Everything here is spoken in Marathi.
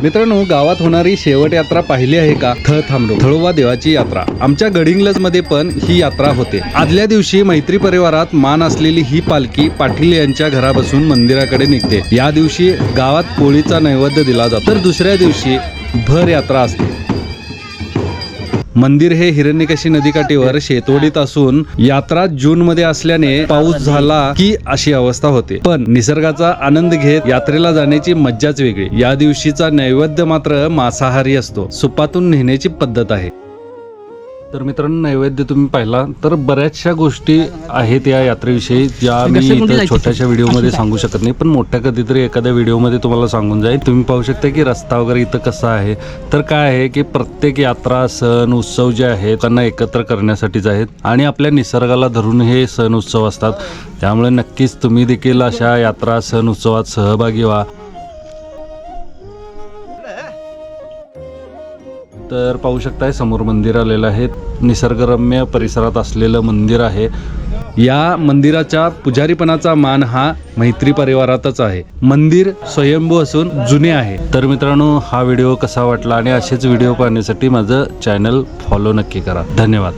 मित्रांनो, गावात होणारी शेवट यात्रा पाहिली आहे का? थांबलो थळोबा देवाची यात्रा आमच्या गडिंग्लज मध्ये पण ही यात्रा होते। आदल्या दिवशी मैत्री परिवारात मान असलेली ही पालखी पाटील यांच्या घरापासून मंदिराकडे निघते। या दिवशी गावात पोळीचा नैवेद्य दिला जातो, तर दुसऱ्या दिवशी भर यात्रा असते। मंदिर हे हिरण्यकेशी नदीकाठीवर शेतवडीत असून यात्रा जून मध्ये असल्याने पाऊस झाला की अशी अवस्था होते। पण निसर्गाचा आनंद घेत यात्रेला जाण्याची मज्जाच वेगळी। या दिवशीचा नैवेद्य मात्र मांसाहारी असतो, सुपातून नेण्याची पद्धत आहे। तर मित्रांनो, नैवेद्य तुम्ही पाहिला तर बऱ्याचशा गोष्टी आहेत या यात्रेविषयी ज्या मी इथं छोट्याशा व्हिडिओमध्ये सांगू शकत नाही, पण मोठ्या कधीतरी एखाद्या व्हिडिओमध्ये तुम्हाला सांगून जाईल। तुम्ही पाहू शकता की रस्ता वगैरे इथं कसा आहे। तर काय आहे की प्रत्येक यात्रा सण उत्सव जे आहेत त्यांना एकत्र करण्यासाठीच आहेत आणि आपल्या निसर्गाला धरून हे सण उत्सव असतात। त्यामुळे नक्कीच तुम्ही देखील अशा यात्रा सण उत्सवात सहभागी व्हा। तर पाहू शकताय समोर मंदिर आलेलं आहे, निसर्गरम्य परिसरात असलेलं मंदिर आहे। या मंदिराच्या पुजारीपणाचा मान हा मैत्री परिवारातच आहे। मंदिर स्वयंभू असून जुने आहे। तर मित्रांनो, हा व्हिडिओ कसा वाटला आणि असेच व्हिडिओ पाहण्यासाठी माझं चॅनल फॉलो नक्की करा। धन्यवाद।